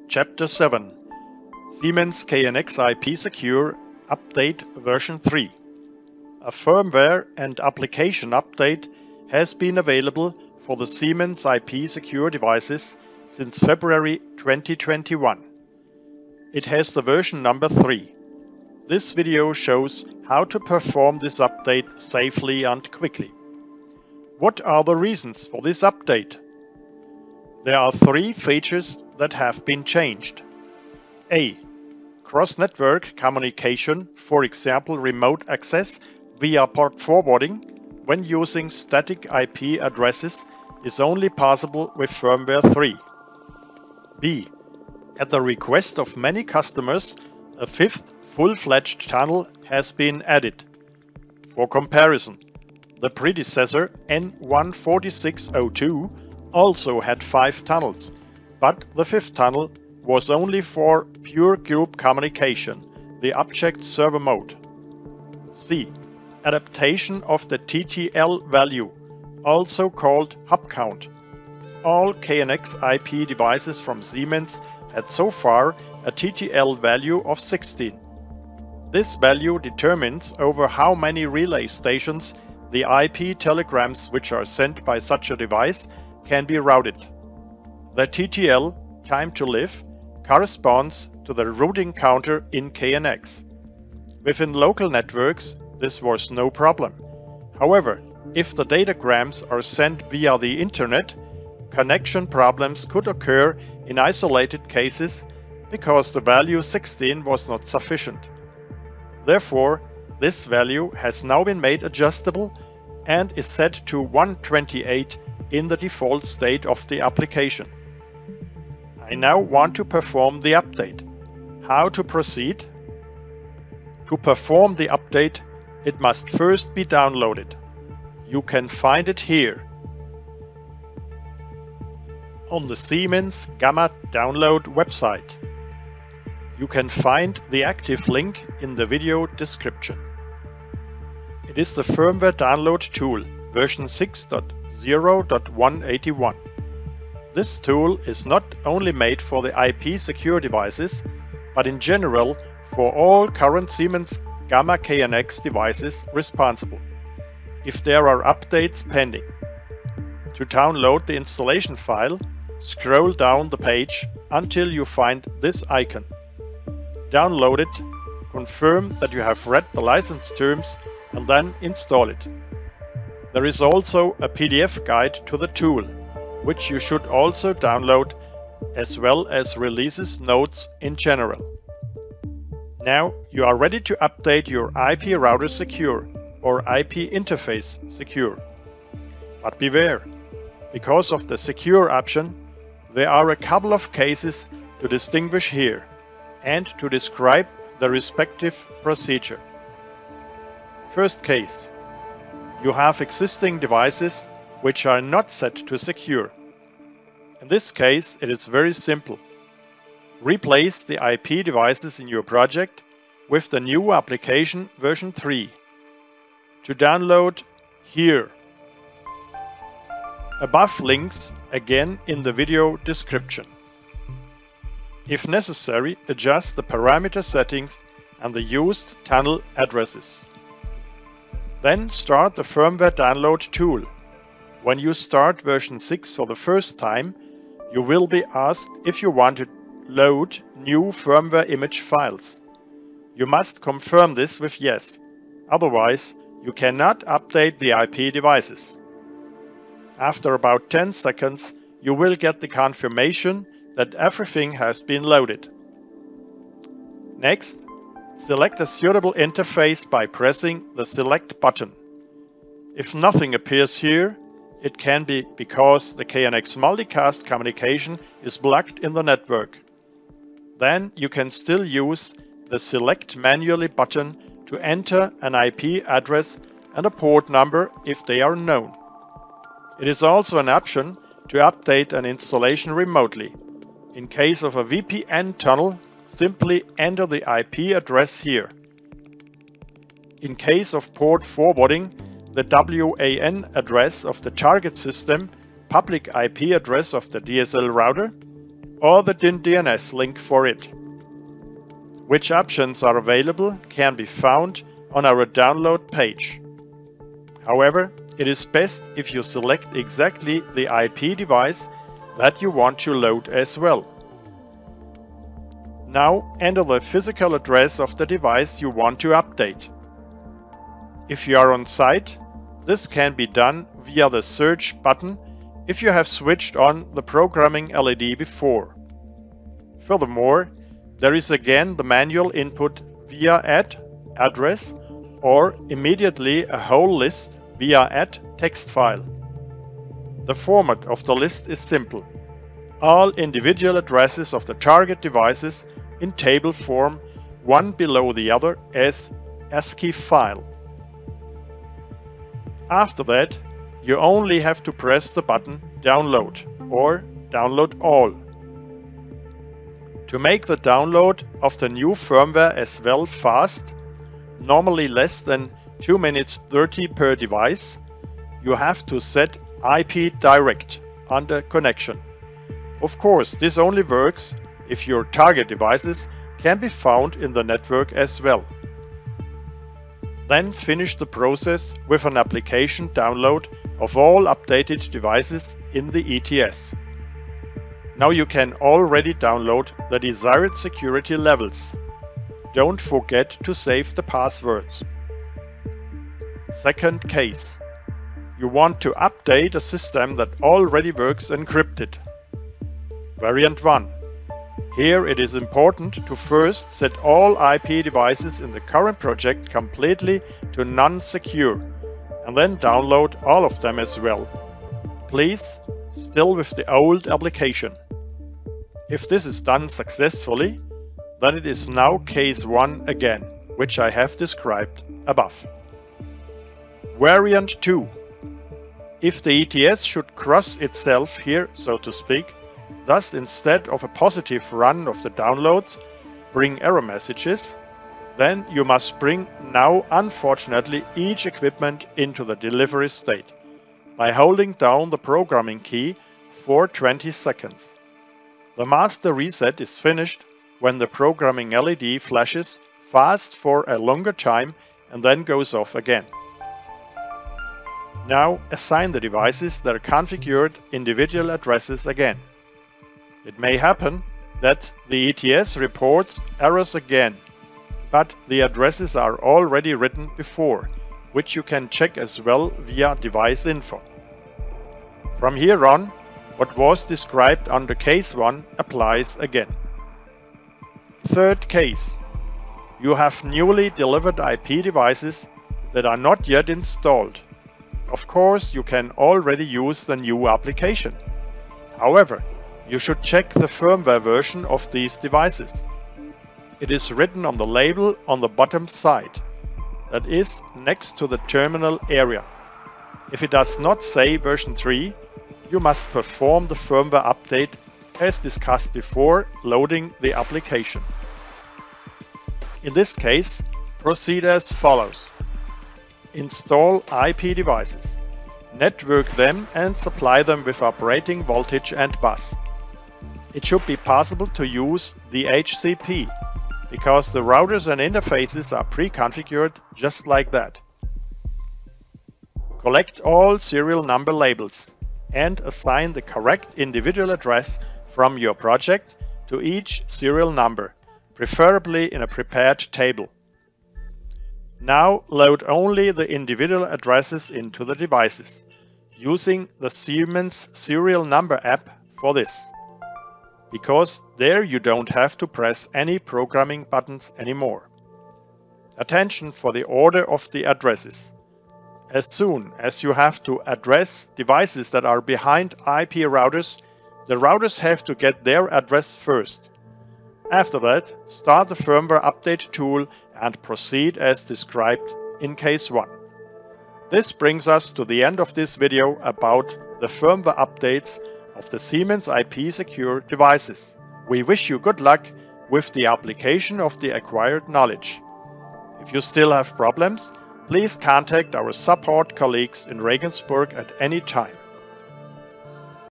Chapter 7 Siemens KNX IP Secure Update version 3. A firmware and application update has been available for the Siemens IP Secure devices since February 2021. It has the version number 3. This video shows how to perform this update safely and quickly. What are the reasons for this update? There are 3 features that have been changed. A. Cross-network communication, for example remote access via port forwarding, when using static IP addresses, is only possible with firmware 3. B. At the request of many customers, a 5th full-fledged tunnel has been added. For comparison, the predecessor N14602 also had 5 tunnels, but the 5th tunnel was only for pure group communication, the object server mode. C. Adaptation of the TTL value, also called hop count. All KNX IP devices from Siemens had so far a TTL value of 16. This value determines over how many relay stations the IP telegrams which are sent by such a device can be routed. The TTL, time to live, corresponds to the routing counter in KNX. Within local networks, this was no problem. However, if the datagrams are sent via the internet, connection problems could occur in isolated cases because the value 16 was not sufficient. Therefore, this value has now been made adjustable and is set to 128 in the default state of the application. I now want to perform the update. How to proceed? To perform the update, it must first be downloaded. You can find it here on the Siemens Gamma Download website. You can find the active link in the video description. It is the firmware download tool, version 6.0.181. This tool is not only made for the IP secure devices, but in general for all current Siemens Gamma KNX devices responsible, if there are updates pending. To download the installation file, scroll down the page until you find this icon. Download it, confirm that you have read the license terms, and then install it. There is also a PDF guide to the tool, which you should also download, as well as releases notes in general. Now you are ready to update your IP router secure or IP interface secure. But beware, because of the secure option, there are a couple of cases to distinguish here and to describe the respective procedure. First case. You have existing devices which are not set to secure. In this case, it is very simple. Replace the IP devices in your project with the new application version 3. To download, here. Above links again in the video description. If necessary, adjust the parameter settings and the used tunnel addresses. Then start the firmware download tool. When you start version 6 for the first time, you will be asked if you want to load new firmware image files. You must confirm this with yes, otherwise you cannot update the IP devices. After about 10 seconds, you will get the confirmation that everything has been loaded. Next, select a suitable interface by pressing the Select button. If nothing appears here, it can be because the KNX multicast communication is blocked in the network. Then you can still use the Select manually button to enter an IP address and a port number if they are known. It is also an option to update an installation remotely. In case of a VPN tunnel, simply enter the IP address here. In case of port forwarding, the WAN address of the target system, public IP address of the DSL router, or the DNS link for it. Which options are available can be found on our download page. However, it is best if you select exactly the IP device that you want to load as well. Now enter the physical address of the device you want to update. If you are on site, this can be done via the search button if you have switched on the programming LED before. Furthermore, there is again the manual input via address or immediately a whole list via text file. The format of the list is simple. All individual addresses of the target devices in table form, one below the other as ASCII file. After that, you only have to press the button Download or Download All. To make the download of the new firmware as well fast, normally less than 2 minutes 30 per device, you have to set IP direct under connection. Of course, this only works if your target devices can be found in the network as well. Then finish the process with an application download of all updated devices in the ETS. Now you can already download the desired security levels. Don't forget to save the passwords. Second case. You want to update a system that already works encrypted. Variant 1. Here it is important to first set all IP devices in the current project completely to non-secure and then download all of them as well. Please, still with the old application. If this is done successfully, then it is now case 1 again, which I have described above. Variant 2. If the ETS should cross itself here, so to speak, thus instead of a positive run of the downloads bring error messages, then you must bring now unfortunately each equipment into the delivery state by holding down the programming key for 20 seconds. The master reset is finished when the programming LED flashes fast for a longer time and then goes off again. Now assign the devices that are configured individual addresses again. It may happen that the ETS reports errors again, but the addresses are already written before, which you can check as well via device info. From here on, what was described under case 1 applies again. Third case. You have newly delivered IP devices that are not yet installed. Of course, you can already use the new application. However, you should check the firmware version of these devices. It is written on the label on the bottom side, that is next to the terminal area. If it does not say version 3, you must perform the firmware update as discussed before loading the application. In this case, proceed as follows. Install IP devices. Network them and supply them with operating voltage and bus. It should be possible to use the HCP, because the routers and interfaces are pre-configured just like that. Collect all serial number labels and assign the correct individual address from your project to each serial number, preferably in a prepared table. Now load only the individual addresses into the devices, using the Siemens serial number app for this, because there you don't have to press any programming buttons anymore. Attention for the order of the addresses. As soon as you have to address devices that are behind IP routers, the routers have to get their address first. After that, start the firmware update tool and proceed as described in case 1. This brings us to the end of this video about the firmware updates of the Siemens IP-Secure devices. We wish you good luck with the application of the acquired knowledge. If you still have problems, please contact our support colleagues in Regensburg at any time.